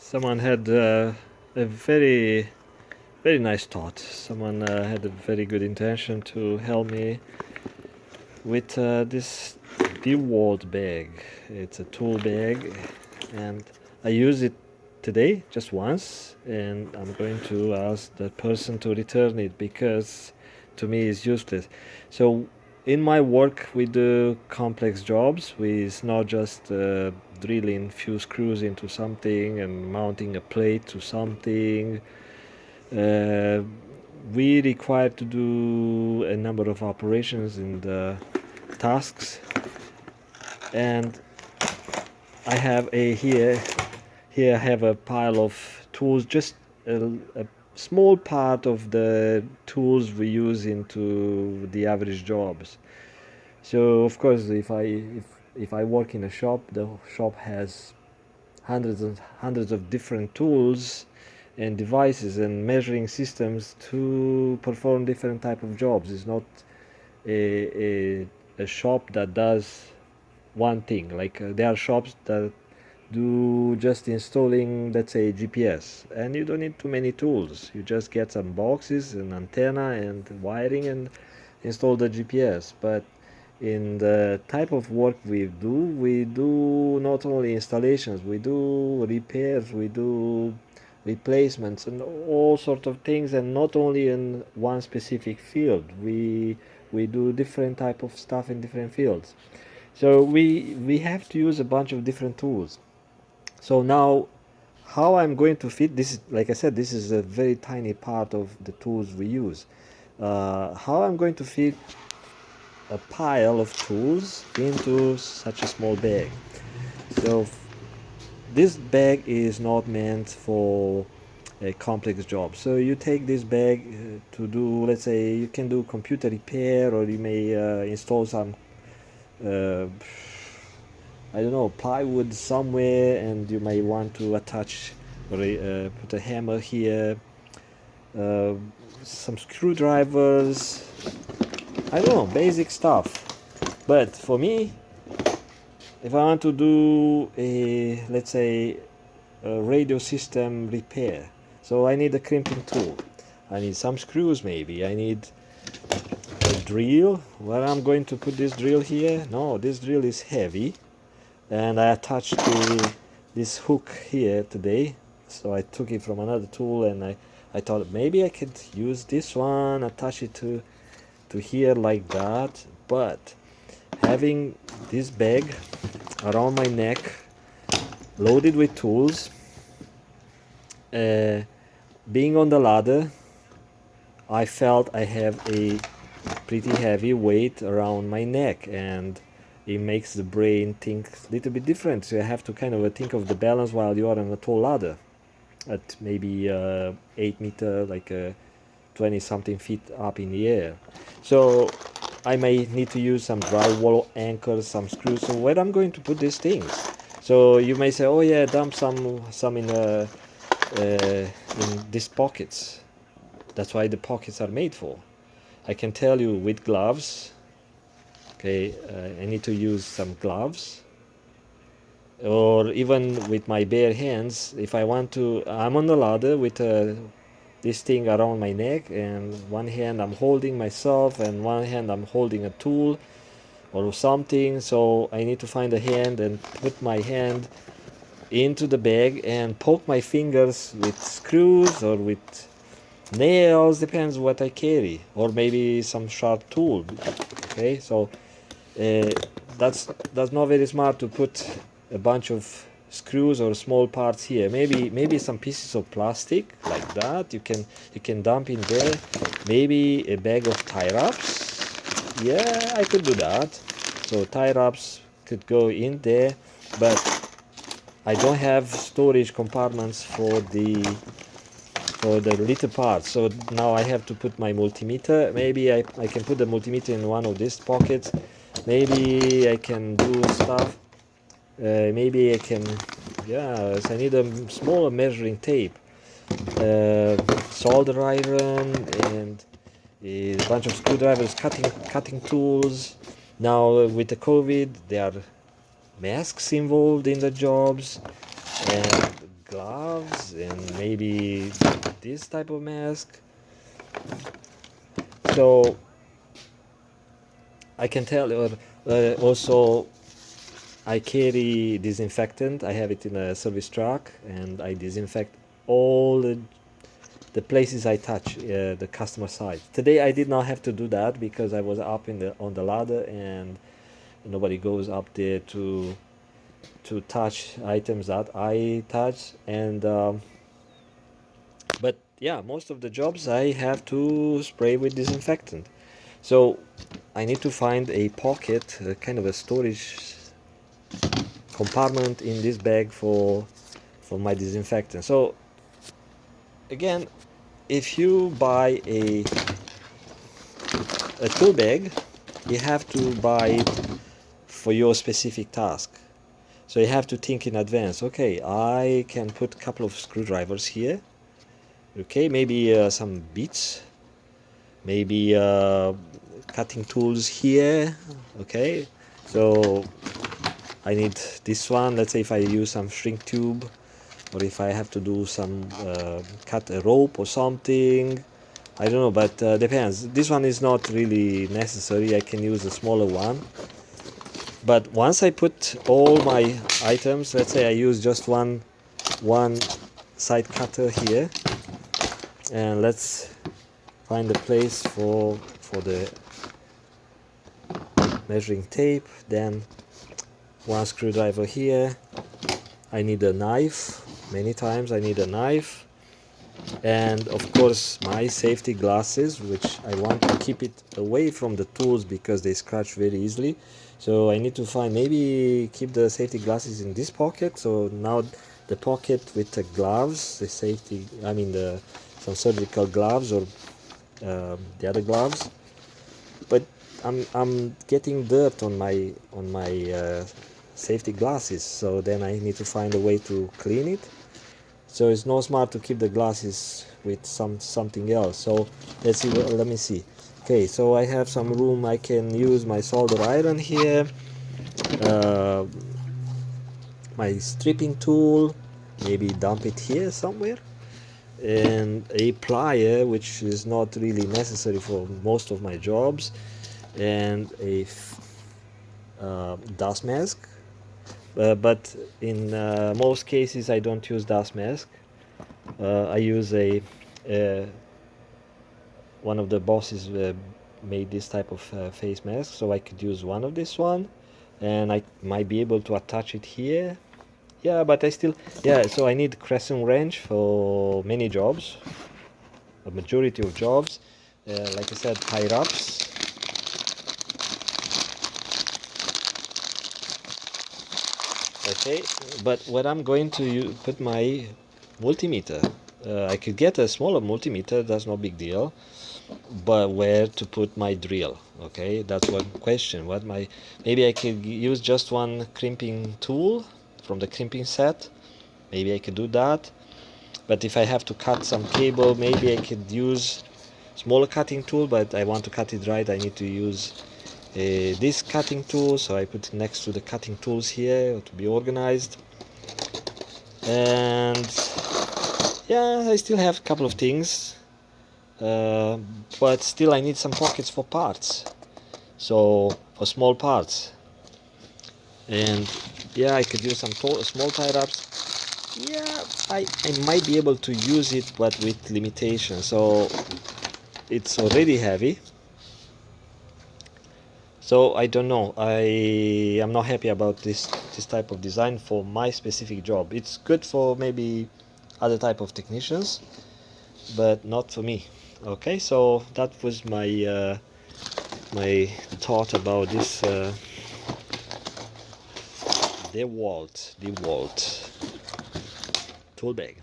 Someone had a very nice thought. Someone had a very good intention to help me with this Dewalt bag. It's a tool bag, and I use it today just once, and I'm going to ask that person to return it because to me it's useless. So in my work we do complex jobs. It's not just drilling few screws into something and mounting a plate to something. uh, we require to do a number of operations in the tasks, and I have a here I have a pile of tools, just a small part of the tools we use into the average jobs. So of course, if I work in a shop, the shop has hundreds and hundreds of different tools and devices and measuring systems to perform different type of jobs. It's not a, a shop that does one thing. Like there are shops that do just installing, let's say, GPS, and you don't need too many tools. You just get some boxes, an antenna, and wiring, and install the GPS. But in the type of work we do not only installations, we do repairs, we do replacements, and all sorts of things, and not only in one specific field. We do different type of stuff in different fields. So we have to use a bunch of different tools. So now, how I'm going to fit this, like I said, this is a very tiny part of the tools we use. How I'm going to fit a pile of tools into such a small bag. So this bag is not meant for a complex job. So you take this bag to do, let's say, you can do computer repair, or you may install some uh, I don't know, plywood somewhere, and you may want to attach or put a hammer here, uh, some screwdrivers, I don't know, basic stuff. But for me, if I want to do a, let's say, a radio system repair, so I need a crimping tool. I need some screws maybe. I need a drill. Where I'm going to put this drill here? No, this drill is heavy, and I attached to this hook here today, so I took it from another tool, and I thought maybe I could use this one, attach it to here like that. But having this bag around my neck loaded with tools, uh, being on the ladder, I felt I have a pretty heavy weight around my neck, and it makes the brain think a little bit different. So you have to kind of think of the balance while you are on a tall ladder at maybe 8 meter, like 20 something feet up in the air. So I may need to use some drywall anchors, some screws. So where I'm going to put these things? So you may say, oh yeah, dump some in these pockets. That's why the pockets are made for. I can tell you with gloves. Okay, I need to use some gloves, or even with my bare hands. If I want to, I'm on the ladder with this thing around my neck, and one hand I'm holding myself, and one hand I'm holding a tool or something. So I need to find a hand and put my hand into the bag and poke my fingers with screws or with nails, depends what I carry, or maybe some sharp tool. Okay, so uh, that's not very smart to put a bunch of screws or small parts here. Maybe some pieces of plastic like that you can dump in there. Maybe a bag of tie wraps. Yeah, I could do that. So tie wraps could go in there, but I don't have storage compartments for the little parts. So now I have to put my multimeter. Maybe I can put the multimeter in one of these pockets. Maybe I can do stuff. Maybe I can, yeah, so I need a smaller measuring tape, solder iron, and a bunch of screwdrivers, cutting tools. Now with the COVID, there are masks involved in the jobs, and gloves and maybe this type of mask. So I can tell, or also I carry disinfectant. I have it in a service truck, and I disinfect all the places I touch, the customer side. Today I did not have to do that because I was up on the ladder, and nobody goes up there to touch items that I touch. And but yeah, most of the jobs I have to spray with disinfectant. So I need to find a pocket, kind of a storage compartment in this bag for my disinfectant. So again, if you buy a tool bag, you have to buy it for your specific task. So you have to think in advance. Okay, I can put a couple of screwdrivers here. Okay, maybe some bits, maybe cutting tools here. Okay, so I need this one. Let's say if I use some shrink tube, or if I have to do some cut a rope or something. I don't know, but depends. This one is not really necessary. I can use a smaller one. But once I put all my items, let's say I use just one side cutter here, and let's find a place for the measuring tape. Then one screwdriver here. I need a knife. Many times I need a knife, and of course my safety glasses, which I want to keep it away from the tools because they scratch very easily. So I need to find, maybe keep the safety glasses in this pocket. So now the pocket with the gloves, the safety, I mean some surgical gloves, or the other gloves. But I'm getting dirt on my safety glasses, so then I need to find a way to clean it. So it's not smart to keep the glasses with something else. So let's see. Let me see. Okay, so I have some room. I can use my solder iron here, uh, my stripping tool, maybe dump it here somewhere, and a plier, which is not really necessary for most of my jobs, and a dust mask. But in most cases I don't use dust mask. I use one of the bosses made this type of face mask, so I could use one of this one, and I might be able to attach it here. Yeah, but I still, yeah, so I need crescent wrench for many jobs, a majority of jobs. Like I said, tie wraps. Okay, but when I'm going to put my multimeter, I could get a smaller multimeter, that's no big deal, but where to put my drill? Okay, that's one question. Maybe I could use just one crimping tool from the crimping set. Maybe I could do that. But if I have to cut some cable, maybe I could use smaller cutting tool, but I want to cut it right, I need to use this cutting tool, so I put it next to the cutting tools here to be organized. And yeah, I still have a couple of things, but still I need some pockets for parts, so for small parts. And yeah, I could use some small tie wraps. Yeah, I might be able to use it, but with limitations. So it's already heavy, so I don't know. I am not happy about this type of design for my specific job. It's good for maybe other type of technicians, but not for me. Okay, so that was my my thought about this Dewalt tool bag.